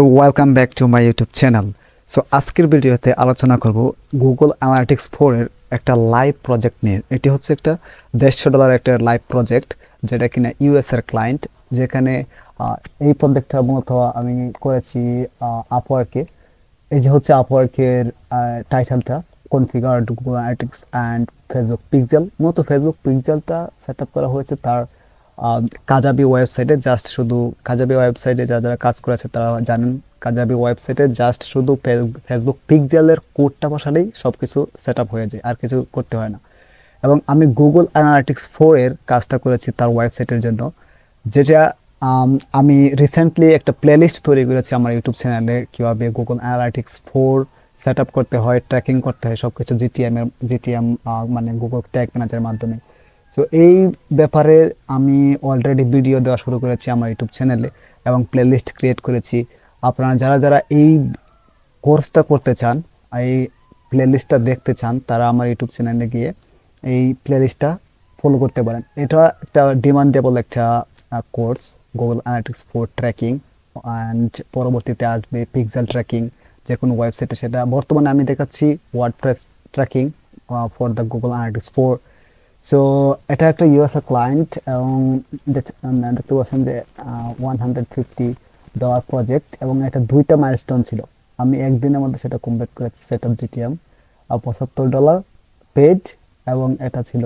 Welcome back to my YouTube channel. So আজকের ভিডিওতে আলোচনা করব গুগল অ্যানালিটিক্স 4 এর একটা লাইভ প্রজেক্ট নিয়ে। এটি হচ্ছে একটা $150 একটা লাইভ প্রজেক্ট, যেটা কিনা ইউএস এর ক্লায়েন্ট। যেখানে এই প্রজেক্টটা মূলত আমি করেছি আপওয়ার্কে। এই যে হচ্ছে আপওয়ার্কের টাইটেলটা, configure Google analytics and Facebook pixel. মূলত ফেসবুক পিক্সেলটা সেট আপ করা হয়েছে তার কাজাবি ওয়েবসাইটে। জাস্ট শুধু কাজাবি ওয়েবসাইটে যারা কাজ করেছে তারা জানেন, কাজাবি ওয়েবসাইটে জাস্ট শুধু ফেসবুক পিক্সেলের কোডটা বসালেই সব কিছু সেট আপ হয়ে যায়, আর কিছু করতে হয় না। এবং আমি গুগল অ্যানালিটিক্স 4 এর কাজটা করেছি তার ওয়েবসাইটের জন্য, যেটা আমি রিসেন্টলি একটা প্লেলিস্ট তৈরি করেছি আমার ইউটিউব চ্যানেলে, কীভাবে গুগল অ্যানালিটিক্স 4 সেট আপ করতে হয়, ট্র্যাকিং করতে হয় সব কিছু জিটিএম মানে গুগল ট্যাগ ম্যানেজারের মাধ্যমে। সো এই ব্যাপারে আমি অলরেডি ভিডিও দেওয়া শুরু করেছি আমার ইউটিউব চ্যানেলে এবং প্লেলিস্ট ক্রিয়েট করেছি। আপনারা যারা যারা এই কোর্সটা করতে চান, এই প্লেলিস্টটা দেখতে চান, তারা আমার ইউটিউব চ্যানেলে গিয়ে এই প্লেলিস্টটা ফলো করতে পারেন। এটা একটা ডিমান্ডেবল একটা course, Google analytics 4 tracking, and পরবর্তীতে আসবে পিক্সেল ট্র্যাকিং যে কোনো ওয়েবসাইটে। সেটা বর্তমানে আমি দেখাচ্ছি WordPress tracking for the Google analytics 4। So এটা একটা ইউএসএ ক্লায়েন্ট এবং দেখতে পাচ্ছেন যে $150 প্রজেক্ট, এবং এটা 2টা মাইলস্টোন ছিল। আমি একদিনের মধ্যে সেটা কমপ্লিট করেছি। সেট আপ জিটিএম $75 পেড, এবং এটা ছিল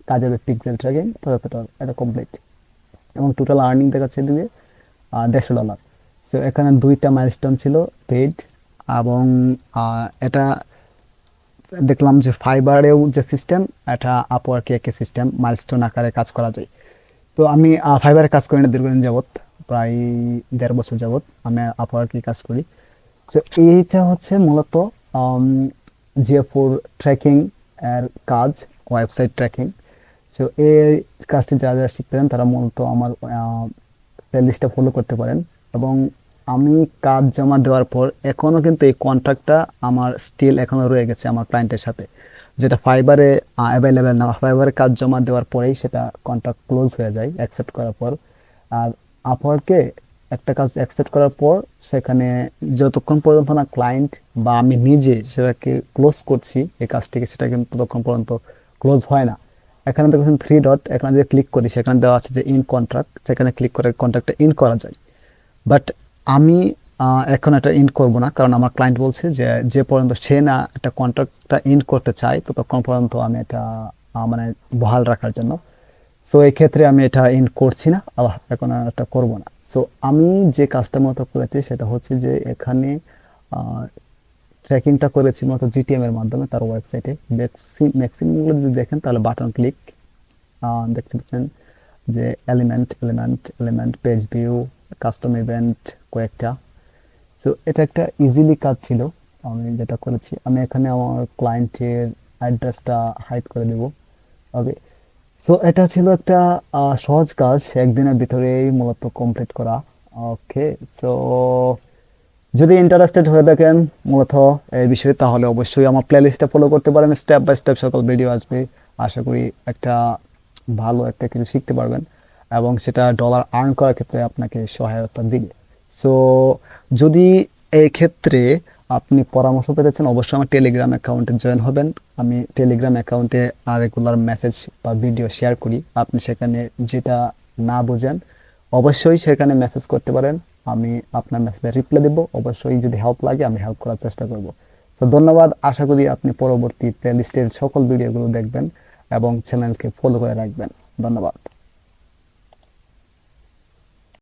কাজের পিক্সেল ট্র্যাকিং $75, এটা কমপ্লিট। এবং টোটাল আর্নিং দেখাচ্ছে দিকে $150। সো এখানে 2টা মাইলস্টোন ছিল পেড, এবং এটা দেখলাম যে ফাইবারেও যে সিস্টেম, এটা আপওয়ার্কে একই সিস্টেম, মাইলস্টোন আকারে কাজ করা যায়। তো আমি ফাইবারে কাজ করি না দীর্ঘদিন যাবৎ, প্রায় 1.5 বছর যাবৎ আমি আপওয়ার্কে কাজ করি। তো এইটা হচ্ছে মূলত GA4 ট্র্যাকিং এর কাজ, ওয়েবসাইট ট্র্যাকিং। সো এই কাজটি যারা যারা শিখতে চান তারা মূলত আমার প্লেলিস্টটা ফলো করতে পারেন। এবং আমি কাজ জমা দেওয়ার পর এখনও কিন্তু এই কন্ট্রাক্টটা আমার স্টিল এখনও রয়ে গেছে আমার ক্লায়েন্টের সাথে, যেটা ফাইবারে অ্যাভেলেবেল না। ফাইবারে কাজ জমা দেওয়ার পরেই সেটা কন্ট্রাক্ট ক্লোজ হয়ে যায় অ্যাকসেপ্ট করার পর। আর আপওয়ার্কে একটা কাজ অ্যাকসেপ্ট করার পর সেখানে যতক্ষণ পর্যন্ত না ক্লায়েন্ট বা আমি নিজে সেটাকে ক্লোজ করছি এই কাজটিকে, সেটা কিন্তু ততক্ষণ পর্যন্ত ক্লোজ হয় না। এখানে দেখছেন 3 ডট, এখানে যদি ক্লিক করি সেখানে দেওয়া আছে যে ইন কন্ট্রাক্ট, সেখানে ক্লিক করে কন্ট্রাক্টটা ইন করা যায়। বাট আমি এখন এটা ইন করব না, কারণ আমার ক্লায়েন্ট বলছে যে যে পর্যন্ত সে না একটা কন্ট্রাক্টটা ইন করতে চায় ততক্ষণ পর্যন্ত আমি এটা মানে বহাল রাখার জন্য। সো এই ক্ষেত্রে আমি এটা ইন করছি না, আবার এখন এটা করব না। সো আমি যে কাজটা মতো করেছি সেটা হচ্ছে যে এখানে ট্র্যাকিংটা করেছি মতো জিটিএম এর মাধ্যমে তার ওয়েবসাইটে। ম্যাক্সিমামগুলো যদি দেখেন তাহলে বাটন ক্লিক দেখতে পাচ্ছেন যে element element element page view custom event কয়েকটা। সো এটা একটা ইজিলি কাজ ছিল আমি যেটা করেছি। আমি এখানে আমার ক্লায়েন্টের অ্যাড্রেসটা হাইড করে দেব। ওকে, সো এটা ছিল একটা সহজ কাজ, একদিনের ভিতরেই মূলত কমপ্লিট করা। ওকে, সো যদি ইন্টারেস্টেড হয়ে থাকেন মূলত এই বিষয়ে, তাহলে অবশ্যই আমার প্লেলিস্টটা ফলো করতে পারেন। স্টেপ বাই স্টেপ সকল ভিডিও আসবে। আশা করি একটা ভালো একটা কিছু শিখতে পারবেন, এবং সেটা ডলার আর্ন করার ক্ষেত্রে আপনাকে সহায়তা দিবে। সো যদি এই ক্ষেত্রে আপনি পরামর্শ পেতেছেন, অবশ্যই আমার টেলিগ্রাম অ্যাকাউন্টে জয়েন হবেন। আমি টেলিগ্রাম অ্যাকাউন্টে রেগুলার মেসেজ বা ভিডিও শেয়ার করি। আপনি সেখানে যেটা না বোঝেন অবশ্যই সেখানে মেসেজ করতে পারেন, আমি আপনার মেসেজে রিপ্লাই দেব। অবশ্যই যদি হেল্প লাগে আমি হেল্প করার চেষ্টা করব। সো ধন্যবাদ। আশা করি আপনি পরবর্তী প্লেলিস্টের সকল ভিডিওগুলো দেখবেন এবং চ্যানেলকে ফলো করে রাখবেন। ধন্যবাদ।